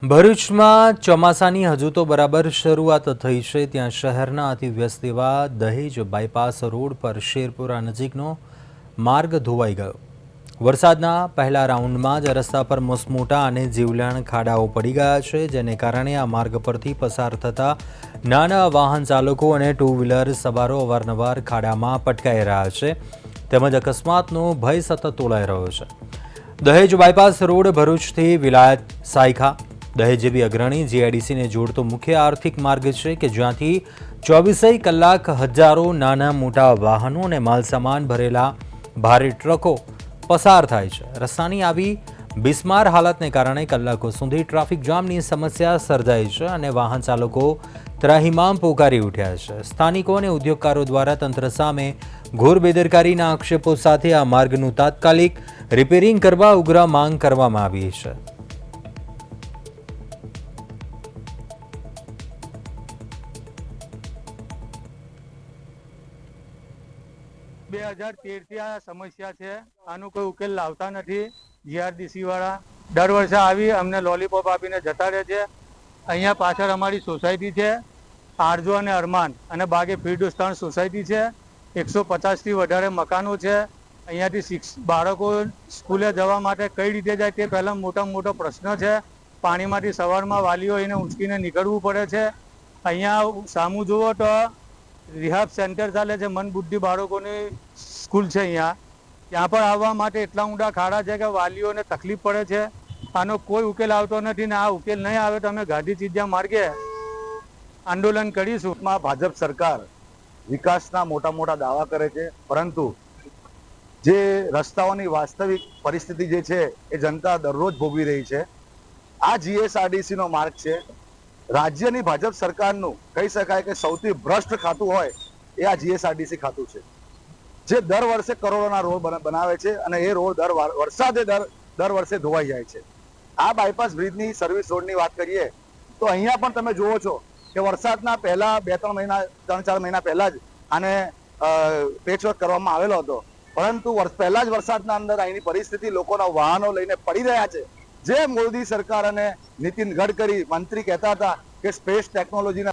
ભરૂચમાં ચોમાસાની હજુ તો બરાબર શરૂઆત થઈ છે ત્યાં શહેરના અતિવ્યસ્ત એવા દહેજ બાયપાસ રોડ પર શેરપુરા નજીકનો માર્ગ ધોવાઈ ગયો. વરસાદના પહેલા રાઉન્ડમાં જ રસ્તા પર મસમોટા અને જીવલેણ ખાડાઓ પડી ગયા છે, જેને કારણે આ માર્ગ પરથી પસાર થતા નાના વાહન ચાલકો અને ટુ વ્હીલર સવારો અવારનવાર ખાડામાં પટકાઈ રહ્યા છે તેમજ અકસ્માતનો ભય સતત તોળાઈ રહ્યો છે. દહેજ બાયપાસ રોડ ભરૂચથી વિલાયત સાયખા દહેજ જેવી અગ્રણી જીઆઈડીસીને જોડતો મુખ્ય આર્થિક માર્ગ છે કે જ્યાંથી 24 કલાક હજારો નાના મોટા વાહનો અને માલસામાન ભરેલા ભારે ટ્રકો પસાર થાય છે. રસ્તાની આવી બિસ્માર હાલતને કારણે કલાકો સુધી ટ્રાફિક જામની સમસ્યા સર્જાઈ છે અને વાહન ચાલકો ત્રાહિમામ પોકારી ઉઠ્યા છે. સ્થાનિકો અને ઉદ્યોગકારો દ્વારા તંત્ર સામે ઘોર બેદરકારીના આક્ષેપો સાથે આ માર્ગનું તાત્કાલિક રિપેરિંગ કરવા ઉગ્ર માંગ કરવામાં આવી છે. 2013 થી આ સમસ્યા છે. આનો કોઈ ઉકેલ લાવતા નથી. જીઆરડીસી વાળા દર વર્ષે આવી અમને લોલીપોપ આપીને જતા રહે છે. અહીંયા પાછળ અમારી સોસાયટી છે, આરજો અને અરમાન, અને બાગે ફિરદોસ્તાન સોસાયટી છે. 150 થી વધારે મકાનો છે. અહીંયાથી બાળકો સ્કૂલે જવા માટે કઈ રીતે જાય તે પહેલા મોટામાં મોટો પ્રશ્ન છે. પાણીમાંથી સવારમાં વાલીઓ એને ઊંચકીને નીકળવું પડે છે. અહીંયા સામું જુઓ તો રિહાબ સેન્ટર ચાલે છે, મન બુદ્ધિ બાળકોની સ્કૂલ છે. અહીંયા ત્યાં પણ આવવા માટે એટલા ઊંડા ખાડા છે કે વાલીઓને તકલીફ પડે છે. આનો કોઈ ઉકેલ આવતો નથી ને આ ઉકેલ નહીં આવે તો અમે ગાંધી ચીજિયા માર્ગે આંદોલન કરીશું. ભાજપ સરકાર વિકાસના મોટા મોટા દાવા કરે છે, પરંતુ જે રસ્તાઓની વાસ્તવિક પરિસ્થિતિ જે છે એ જનતા દરરોજ ભોગવી રહી છે. આ જીએસઆરડીસી નો માર્ગ છે. રાજ્યની ભાજપ સરકારનું કહી શકાય કે સૌથી ભ્રષ્ટ ખાતું હોય એ આ જીએસઆરડીસી ખાતું છે, જે દર વર્ષે કરોડોના રોડ બનાવે છે અને એ રોડ દર વર્ષે ધોવાઈ જાય છે. આ બાયપાસ બ્રિજની સર્વિસ રોડની વાત કરીએ તો અહીંયા પણ તમે જુઓ છો કે વરસાદના પહેલા 3-4 મહિના પહેલા જ આને પેચવર્ક કરવામાં આવેલો હતો, પરંતુ પહેલા જ વરસાદના અંદર અહીંની પરિસ્થિતિ લોકોના વાહનો લઈને પડી રહ્યા છે. જે મોદી સરકાર અને નીતિન ગડકરી મંત્રી કહેતા હતા કે સ્પેસ ટેકનોલોજીના